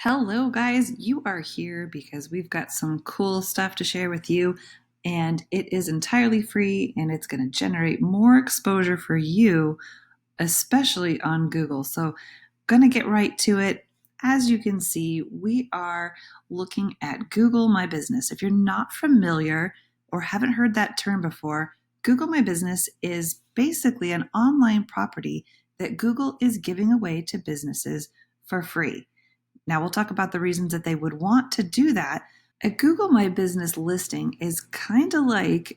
Hello, guys. You are here because we've got some cool stuff to share with you, and it is entirely free and it's going to generate more exposure for you, especially on Google. So, going to get right to it. As you can see, we are looking at Google My Business. If you're not familiar or haven't heard that term before, Google My Business is basically an online property that Google is giving away to businesses for free. Now, we'll talk about the reasons that they would want to do that. A Google My Business listing is kind of like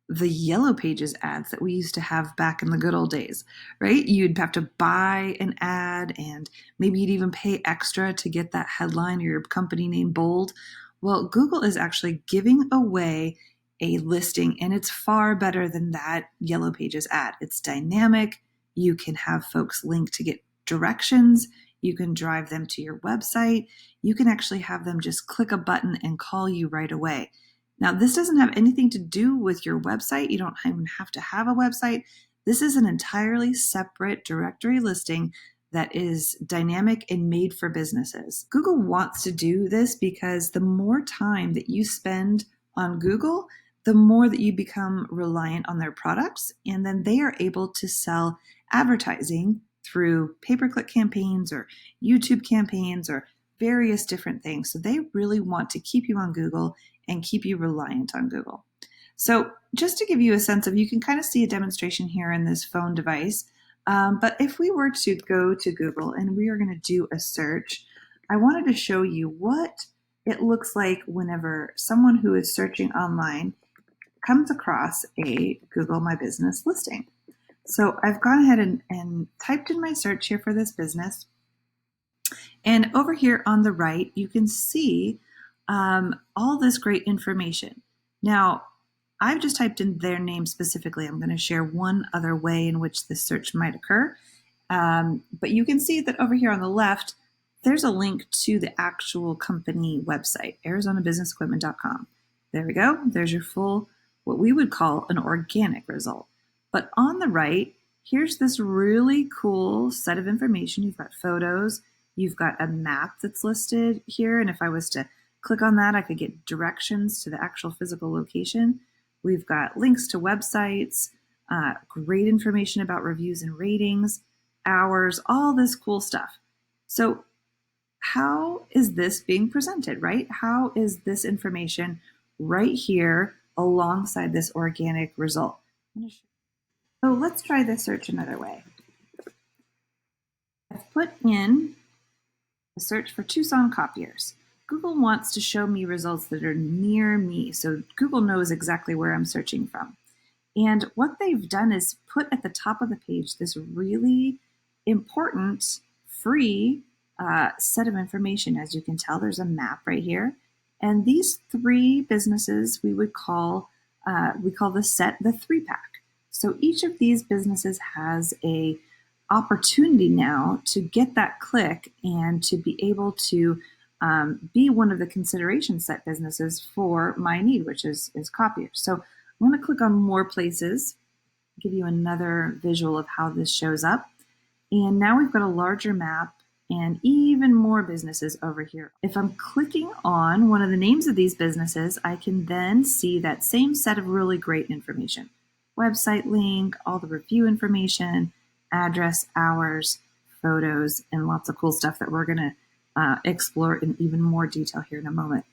the Yellow Pages ads that we used to have back in the good old days, right? You'd have to buy an ad and maybe you'd even pay extra to get that headline or your company name bold. Well, Google is actually giving away a listing and it's far better than that Yellow Pages ad. It's dynamic. You can have folks link to get directions. You can drive them to your website. You can actually have them just click a button and call you right away. Now, this doesn't have anything to do with your website. You don't even have to have a website. This is an entirely separate directory listing that is dynamic and made for businesses. Google wants to do this because the more time that you spend on Google, the more that you become reliant on their products, and then they are able to sell advertising through pay-per-click campaigns or YouTube campaigns or various different things. So they really want to keep you on Google and keep you reliant on Google. So just to give you a sense of, you can kind of see a demonstration here in this phone device. But if we were to go to Google and we are going to do a search, I wanted to show you what it looks like whenever someone who is searching online comes across a Google My Business listing. So I've gone ahead and typed in my search here for this business. And over here on the right, you can see all this great information. Now, I've just typed in their name specifically. I'm going to share one other way in which this search might occur. But you can see that over here on the left, there's a link to the actual company website, arizonabusinessequipment.com. There we go. There's your full, what we would call an organic result. But on the right, here's this really cool set of information. You've got photos. You've got a map that's listed here. And if I was to click on that, I could get directions to the actual physical location. We've got links to websites, great information about reviews and ratings, hours, all this cool stuff. So how is this being presented, right? How is this information right here alongside this organic result? So let's try this search another way. I've put in a search for Tucson copiers. Google wants to show me results that are near me, so Google knows exactly where I'm searching from. And what they've done is put at the top of the page this really important free set of information. As you can tell, there's a map right here. And these three businesses we call the set the 3-pack. So each of these businesses has a opportunity now to get that click and to be able to be one of the consideration set businesses for my need, which is copiers. So I'm going to click on more places, give you another visual of how this shows up. And now we've got a larger map and even more businesses over here. If I'm clicking on one of the names of these businesses, I can then see that same set of really great information. Website link, all the review information, address, hours, photos, and lots of cool stuff that we're going to explore in even more detail here in a moment.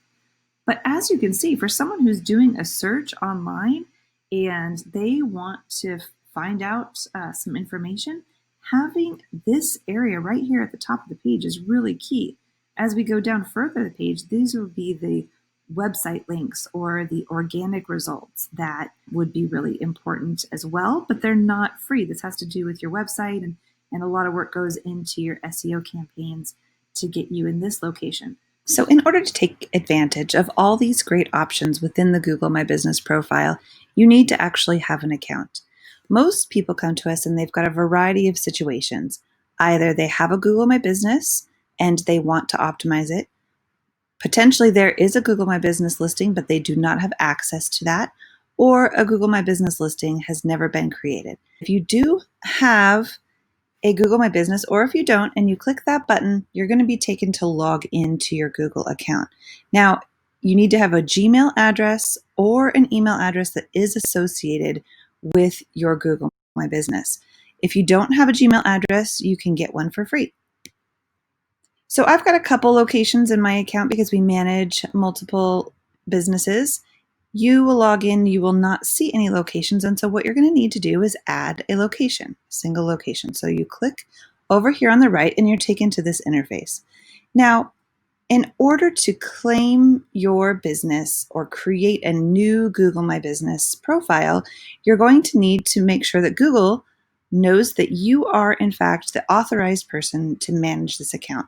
But as you can see, for someone who's doing a search online and they want to find out some information, having this area right here at the top of the page is really key. As we go down further the page, these will be the website links or the organic results that would be really important as well, but they're not free. This has to do with your website, and a lot of work goes into your SEO campaigns to get you in this location. So in order to take advantage of all these great options within the Google My Business profile, you need to actually have an account. Most people come to us and they've got a variety of situations. Either they have a Google My Business and they want to optimize it. Potentially there is a Google My Business listing, but they do not have access to that, or a Google My Business listing has never been created. If you do have a Google My Business, or if you don't and you click that button, you're going to be taken to log into your Google account. Now, you need to have a Gmail address or an email address that is associated with your Google My Business. If you don't have a Gmail address, you can get one for free. So I've got a couple locations in my account because we manage multiple businesses. You will log in, you will not see any locations. And so what you're going to need to do is add a location, single location. So you click over here on the right and you're taken to this interface. Now, in order to claim your business or create a new Google My Business profile, you're going to need to make sure that Google knows that you are, in fact, the authorized person to manage this account.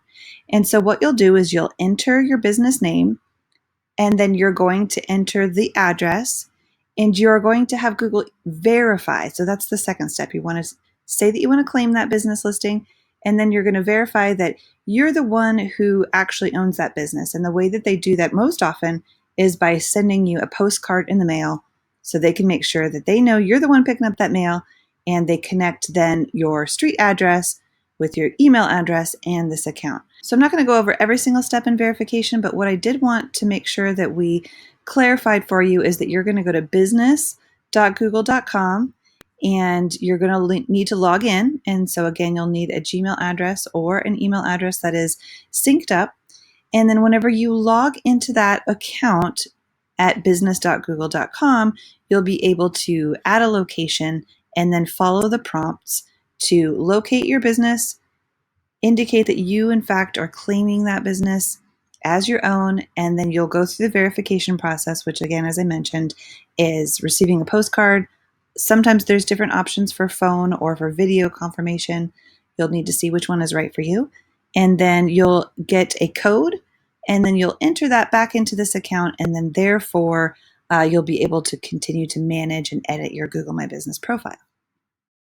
And so, what you'll do is you'll enter your business name, and then you're going to enter the address, and you're going to have Google verify. So, that's the second step. You want to say that you want to claim that business listing, and then you're going to verify that you're the one who actually owns that business. And the way that they do that most often is by sending you a postcard in the mail so they can make sure that they know you're the one picking up that mail, and they connect then your street address with your email address and this account. So I'm not going to go over every single step in verification, but what I did want to make sure that we clarified for you is that you're going to go to business.google.com and you're going to need to log in. And so again, you'll need a Gmail address or an email address that is synced up. And then whenever you log into that account at business.google.com, you'll be able to add a location and then follow the prompts to locate your business, indicate that you, in fact, are claiming that business as your own, and then you'll go through the verification process, which, again, as I mentioned, is receiving a postcard. Sometimes there's different options for phone or for video confirmation. You'll need to see which one is right for you. And then you'll get a code, and then you'll enter that back into this account, and then therefore you'll be able to continue to manage and edit your Google My Business profile.